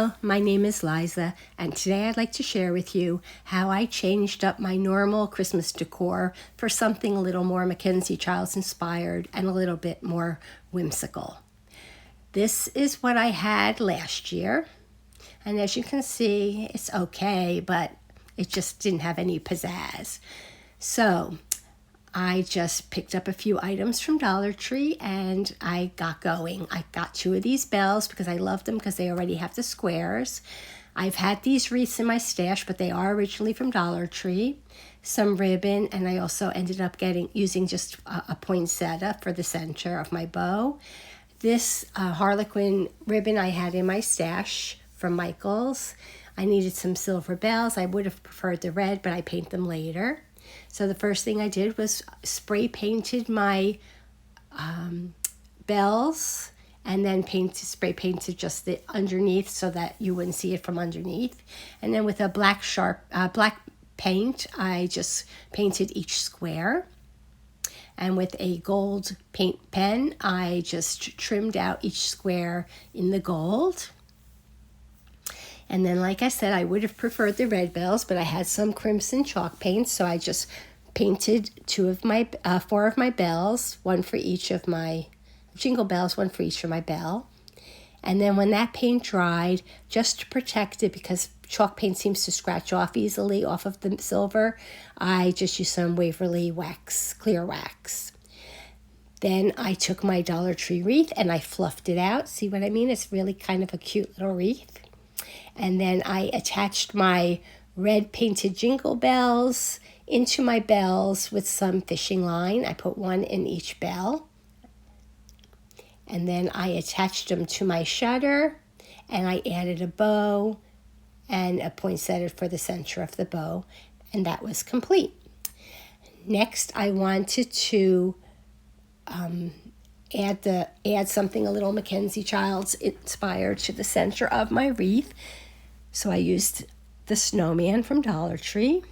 Hello, my name is Liza, and today I'd like to share with you how I changed up my normal Christmas decor for something a little more Mackenzie Childs inspired and a little bit more whimsical. This is what I had last year, and as you can see, it's okay, but it just didn't have any pizzazz. So I just picked up a few items from DollarTree and I got going. I got 2 of these bells because I love them because they already have the squares. I've had these wreaths in my stash, but they are originally from DollarTree. Some ribbon, and I also ended up using just a poinsettia for the center of my bow. This Harlequin ribbon I had in my stash from Michael's. I needed some silver bells. I would have preferred the red, but I paint them later. So the first thing I did was spray painted my bells and then spray painted just the underneath so that you wouldn't see it from underneath. And then with a black paint, I just painted each square. And with a gold paint pen, I just trimmed out each square in the gold. And then, like I said, I would have preferred the red bells, but I had some crimson chalk paint, so I just painted 4 of my bells, one for each of my jingle bells, one for each of my bell. And then when that paint dried, just to protect it, because chalk paint seems to scratch off easily off of the silver, I just used some Waverly wax, clear wax. Then I took my DollarTree wreath and I fluffed it out. See what I mean? It's really kind of a cute little wreath. And then I attached my red painted jingle bells into my bells with some fishing line. I put 1 in each bell. And then I attached them to my shutter, and I added a bow and a poinsettia for the center of the bow, and that was complete. Next, I wanted to add something a little Mackenzie Childs inspired to the center of my wreath. So I used the Snowman from DollarTree.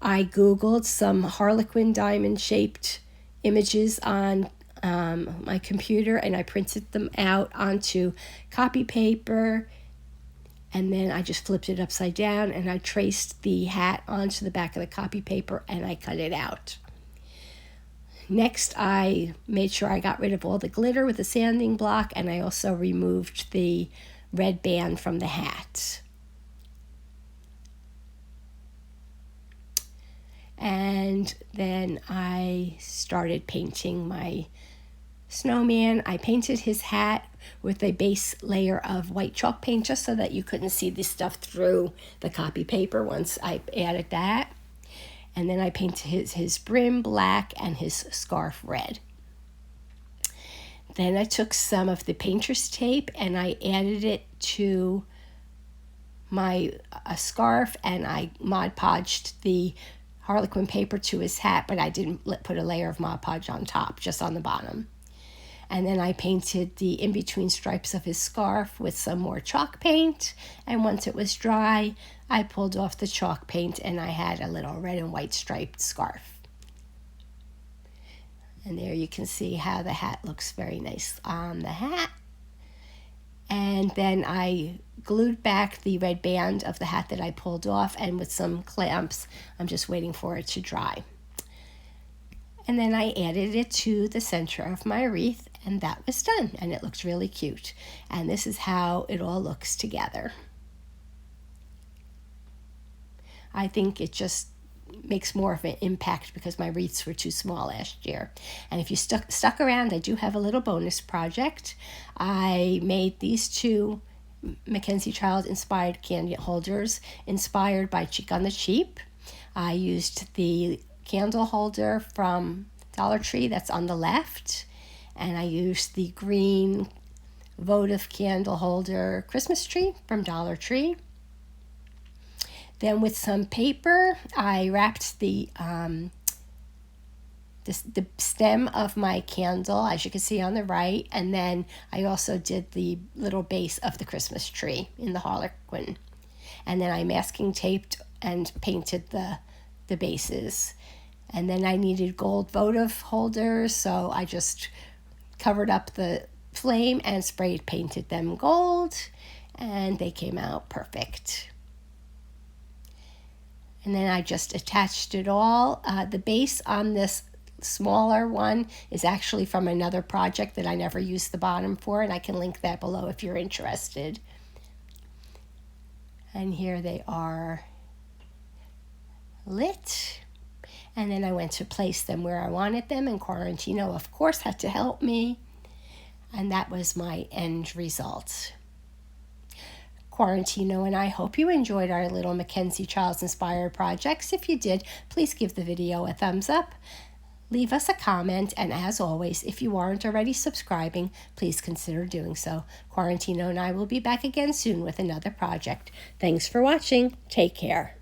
I Googled some Harlequin diamond-shaped images on my computer, and I printed them out onto copy paper, and then I just flipped it upside down, and I traced the hat onto the back of the copy paper, and I cut it out. Next, I made sure I got rid of all the glitter with a sanding block, and I also removed the red band from the hat. And then I started painting my snowman. I painted his hat with a base layer of white chalk paint just so that you couldn't see this stuff through the copy paper once I added that. And then I painted his brim black and his scarf red. Then I took some of the painter's tape and I added it to my scarf, and I Mod Podged the Harlequin paper to his hat, but I didn't put a layer of Mod Podge on top, just on the bottom. And then I painted the in-between stripes of his scarf with some more chalk paint, and once it was dry, I pulled off the chalk paint and I had a little red and white striped scarf. And there you can see how the hat looks very nice on the hat. And then I glued back the red band of the hat that I pulled off, and with some clamps, I'm just waiting for it to dry. And then I added it to the center of my wreath, and that was done, and it looks really cute. And this is how it all looks together. I think it just makes more of an impact because my wreaths were too small last year. And if you stuck around, I do have a little bonus project. I made these 2 Mackenzie Child inspired candy holders inspired by Cheek on the Cheap. I used the candle holder from DollarTree that's on the left, and I used the green votive candle holder Christmas tree from DollarTree. Then with some paper, I wrapped the stem of my candle, as you can see on the right, and then I also did the little base of the Christmas tree in the Harlequin. And then I masking taped and painted the bases. And then I needed gold votive holders, so I just covered up the flame and spray painted them gold. and they came out perfect. And then I just attached it all. The base on this smaller one is actually from another project that I never used the bottom for, and I can link that below if you're interested. And here they are lit. And then I went to place them where I wanted them, and Quarantino, of course, had to help me. And that was my end result. Quarantino and I hope you enjoyed our little Mackenzie Charles inspired projects. If you did, please give the video a thumbs up. Leave us a comment, and as always, if you aren't already subscribing, please consider doing so. Quarantino and I will be back again soon with another project. Thanks for watching. Take care.